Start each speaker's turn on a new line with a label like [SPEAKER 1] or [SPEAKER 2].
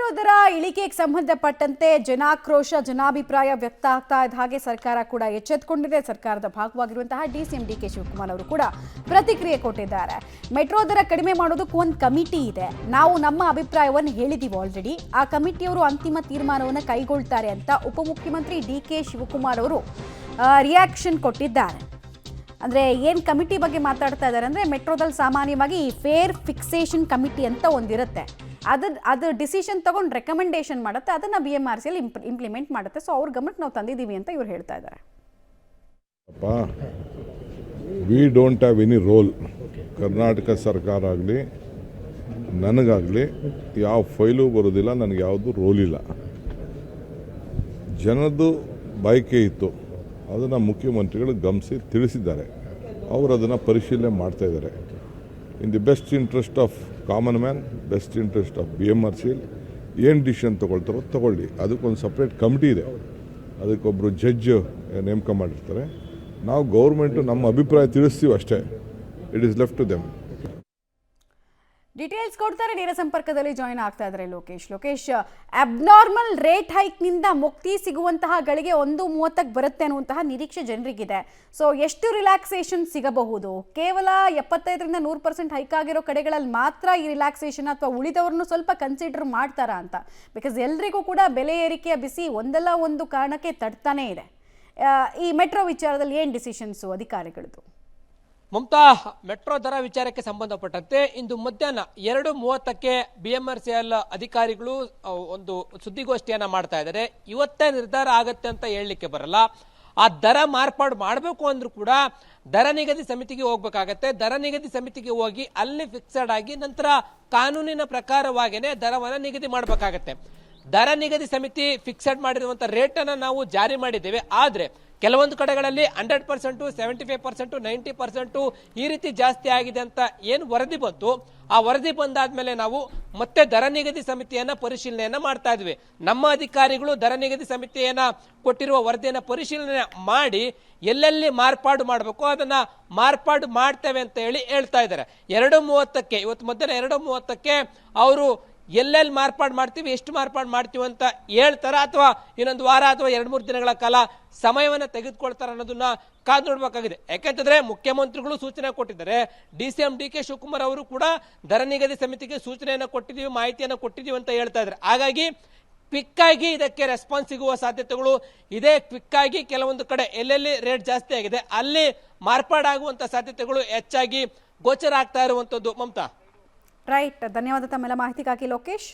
[SPEAKER 1] Metro ದರ ಇಳಿಕೆಗೆ ಸಂಬಂಧಪಟ್ಟಂತೆ ಜನಾಕ್ರೋಶ ಜನಾಭಿಪ್ರಾಯ ವ್ಯಕ್ತ ಆಗ್ತಾ ಇದ್ದ ಹಾಗೆ ಸರ್ಕಾರ ಕೂಡ ಎಚ್ಚೆತ್ತುಕೊಂಡಿದೆ. ಸರ್ಕಾರದ ಭಾಗವಾಗಿರುವಂತಹ ಡಿಸಿಎಂ ಡಿಕೆ ಶಿವಕುಮಾರ್ ಅವರು ಕೂಡ ಪ್ರತಿಕ್ರಿಯೆ ಕೊಟ್ಟಿದ್ದಾರೆ. ಮೆಟ್ರೋ ದರ ಕಡಿಮೆ ಮಾಡೋದಕ್ಕೆ ಒಂದು ಕಮಿಟಿ ಇದೆ, ನಾವು ನಮ್ಮ ಅಭಿಪ್ರಾಯವನ್ನು ಹೇಳಿದೀವಿ ಆಲ್ರೆಡಿ, ಆ ಕಮಿಟಿಯವರು ಅಂತಿಮ ತೀರ್ಮಾನವನ್ನು ಕೈಗೊಳ್ತಾರೆ ಅಂತ ಉಪಮುಖ್ಯಮಂತ್ರಿ ಡಿಕೆ ಶಿವಕುಮಾರ್ ಅವರು ರಿಯಾಕ್ಷನ್ ಕೊಟ್ಟಿದ್ದಾರೆ. ಅಂದರೆ ಏನು ಕಮಿಟಿ ಬಗ್ಗೆ ಮಾತಾಡ್ತಾ ಇದ್ದಾರೆ ಅಂದರೆ, ಮೆಟ್ರೋದಲ್ಲಿ ಸಾಮಾನ್ಯವಾಗಿ ಫೇರ್ ಫಿಕ್ಸೇಷನ್ ಕಮಿಟಿ ಅಂತ ಒಂದಿರುತ್ತೆ, ಅದು ಡಿಸಿಷನ್ ತಗೊಂಡು ರೆಕಮೆಂಡೇಶನ್ ಮಾಡುತ್ತೆ, ಅದನ್ನು BMRCಯಲ್ಲಿ ಇಂಪ್ಲಿಮೆಂಟ್ ಮಾಡುತ್ತೆ. ಸೊ ಅವ್ರ ಗಮನಕ್ಕೆ ನಾವು ತಂದಿದ್ದೀವಿ ಅಂತ ಇವ್ರು ಹೇಳ್ತಾ ಇದ್ದಾರೆ.
[SPEAKER 2] We don't have any role. Karnataka ಸರ್ಕಾರ ಆಗಲಿ ನನಗಾಗಲಿ ಯಾವ ಫೈಲು ಬರೋದಿಲ್ಲ, ನನಗೆ ಯಾವುದು ರೋಲ್ ಇಲ್ಲ. ಜನದ್ದು ಬಯಕೆ ಇತ್ತು, ಅದನ್ನು ಮುಖ್ಯಮಂತ್ರಿಗಳು ಗಮನಿಸಿ ತಿಳಿಸಿದ್ದಾರೆ. ಅವರು ಅದನ್ನು ಪರಿಶೀಲನೆ ಮಾಡ್ತಾ ಇದ್ದಾರೆ. In the best interest of common man, best interest of BMRC ಏನು ಡಿಸಿಷನ್ ತೊಗೊಳ್ತಾರೋ ತೊಗೊಳ್ಳಿ. ಅದಕ್ಕೊಂದು ಸಪ್ರೇಟ್ ಕಮಿಟಿ ಇದೆ, ಅದಕ್ಕೊಬ್ಬರು ಜಡ್ಜ್ ನೇಮಕ ಮಾಡಿರ್ತಾರೆ. ನಾವು ಗೌರ್ಮೆಂಟು ನಮ್ಮ ಅಭಿಪ್ರಾಯ ತಿಳಿಸ್ತೀವಿ ಅಷ್ಟೇ. It is left to them.
[SPEAKER 1] Details ಕೊಡ್ತಾರೆ. ನೇರ ಸಂಪರ್ಕದಲ್ಲಿ ಜಾಯಿನ್ ಆಗ್ತಾ ಇದ್ದಾರೆ ಲೋಕೇಶ್. ಅಬ್ನಾರ್ಮಲ್ ರೇಟ್ ಹೈಕ್ನಿಂದ ಮುಕ್ತಿ ಸಿಗುವಂತಹ ಗಳಿಗೆ 1:30ಕ್ಕೆ ಬರುತ್ತೆ ಅನ್ನುವಂತಹ ನಿರೀಕ್ಷೆ ಜನರಿಗಿದೆ. ಸೊ ಎಷ್ಟು ರಿಲ್ಯಾಕ್ಸೇಷನ್ ಸಿಗಬಹುದು? ಕೇವಲ 75ರಿಂದ 100% ಹೈಕ್ ಆಗಿರೋ ಕಡೆಗಳಲ್ಲಿ ಮಾತ್ರ ಈ ರಿಲ್ಯಾಕ್ಸೇಷನ್, ಅಥವಾ ಉಳಿದವ್ರನ್ನು ಸ್ವಲ್ಪ ಕನ್ಸಿಡರ್ ಮಾಡ್ತಾರಾ ಅಂತ? ಬಿಕಾಸ್ ಎಲ್ರಿಗೂ ಕೂಡ ಬೆಲೆ ಏರಿಕೆಯ ಬಿಸಿ ಒಂದಲ್ಲ ಒಂದು ಕಾರಣಕ್ಕೆ ತಡ್ತಾನೆ ಇದೆ. ಈ ಮೆಟ್ರೋ ವಿಚಾರದಲ್ಲಿ ಏನು ಡಿಸಿಷನ್ಸು ಅಧಿಕಾರಿಗಳದ್ದು?
[SPEAKER 3] ಮಮತಾ, ಮೆಟ್ರೋ ದರ ವಿಚಾರಕ್ಕೆ ಸಂಬಂಧಪಟ್ಟಂತೆ ಇಂದು ಮಧ್ಯಾಹ್ನ 2:30ಕ್ಕೆ BMRCL ಅಧಿಕಾರಿಗಳು ಒಂದು ಸುದ್ದಿಗೋಷ್ಠಿಯನ್ನ ಮಾಡ್ತಾ ಇದ್ದಾರೆ. ಇವತ್ತೇ ನಿರ್ಧಾರ ಆಗತ್ತೆ ಅಂತ ಹೇಳಲಿಕ್ಕೆ ಬರಲ್ಲ. ಆ ದರ ಮಾರ್ಪಾಡು ಮಾಡಬೇಕು ಅಂದ್ರೂ ಕೂಡ ದರ ನಿಗದಿ ಸಮಿತಿಗೆ ಹೋಗ್ಬೇಕಾಗತ್ತೆ. ದರ ನಿಗದಿ ಸಮಿತಿಗೆ ಹೋಗಿ ಅಲ್ಲಿ ಫಿಕ್ಸಡ್ ಆಗಿ ನಂತರ ಕಾನೂನಿನ ಪ್ರಕಾರವಾಗೇನೆ ದರವನ್ನು ನಿಗದಿ ಮಾಡಬೇಕಾಗತ್ತೆ. ದರ ನಿಗದಿ ಸಮಿತಿ ಫಿಕ್ಸಡ್ ಮಾಡಿರುವಂತ ರೇಟ್ ಅನ್ನ ನಾವು ಜಾರಿ ಮಾಡಿದ್ದೇವೆ. ಆದ್ರೆ ಕೆಲವೊಂದು ಕಡೆಗಳಲ್ಲಿ 100%, 75%, 90% ಈ ರೀತಿ ಜಾಸ್ತಿ ಆಗಿದೆ ಅಂತ ಏನು ವರದಿ ಬಂತು, ಆ ವರದಿ ಬಂದಾದ್ಮೇಲೆ ನಾವು ಮತ್ತೆ ದರ ನಿಗದಿ ಸಮಿತಿಯನ್ನ ಪರಿಶೀಲನೆಯನ್ನ ಮಾಡ್ತಾ ಇದ್ವಿ. ನಮ್ಮ ಅಧಿಕಾರಿಗಳು ದರ ನಿಗದಿ ಸಮಿತಿಯನ್ನ ಕೊಟ್ಟಿರುವ ವರದಿಯನ್ನ ಪರಿಶೀಲನೆ ಮಾಡಿ ಎಲ್ಲೆಲ್ಲಿ ಮಾರ್ಪಾಡು ಮಾಡಬೇಕು ಅದನ್ನ ಮಾರ್ಪಾಡು ಮಾಡ್ತೇವೆ ಅಂತ ಹೇಳ್ತಾ ಇದ್ದಾರೆ. 2:30ಕ್ಕೆ ಇವತ್ತು ಮಧ್ಯಾಹ್ನ 2:30ಕ್ಕೆ ಅವರು ಎಲ್ಲೆಲ್ಲಿ ಮಾರ್ಪಾಡು ಮಾಡ್ತೀವಿ, ಎಷ್ಟು ಮಾರ್ಪಾಡು ಮಾಡ್ತೀವಿ ಅಂತ ಹೇಳ್ತಾರ, ಅಥವಾ ಇನ್ನೊಂದು ವಾರ ಅಥವಾ 2-3 ದಿನಗಳ ಕಾಲ ಸಮಯವನ್ನು ತೆಗೆದುಕೊಳ್ತಾರ ಅನ್ನೋದನ್ನ ಕಾದು ನೋಡ್ಬೇಕಾಗಿದೆ. ಯಾಕೆಂತಂದ್ರೆ ಮುಖ್ಯಮಂತ್ರಿಗಳು ಸೂಚನೆ ಕೊಟ್ಟಿದ್ದಾರೆ, DCM DK ಶಿವಕುಮಾರ್ ಅವರು ಕೂಡ ದರ ನಿಗದಿ ಸಮಿತಿಗೆ ಸೂಚನೆಯನ್ನು ಕೊಟ್ಟಿದ್ದೀವಿ, ಮಾಹಿತಿಯನ್ನು ಕೊಟ್ಟಿದ್ದೀವಿ ಅಂತ ಹೇಳ್ತಾ ಇದ್ದಾರೆ. ಹಾಗಾಗಿ ಕ್ವಿಕ್ ಆಗಿ ಇದಕ್ಕೆ ರೆಸ್ಪಾನ್ಸ್ ಸಿಗುವ ಸಾಧ್ಯತೆಗಳು ಇದೆ. ಕ್ವಿಕ್ ಆಗಿ ಕೆಲವೊಂದು ಕಡೆ ಎಲ್ಲೆಲ್ಲಿ ರೇಟ್ ಜಾಸ್ತಿ ಆಗಿದೆ ಅಲ್ಲಿ ಮಾರ್ಪಾಡಾಗುವಂತ ಸಾಧ್ಯತೆಗಳು ಹೆಚ್ಚಾಗಿ ಗೋಚರ ಆಗ್ತಾ ಇರುವಂತದ್ದು. ಮಮತಾ,
[SPEAKER 1] ರೈಟ್, ಧನ್ಯವಾದ ತಮ್ಮೆಲ್ಲ ಮಾಹಿತಿಗಾಗಿ ಲೋಕೇಶ್.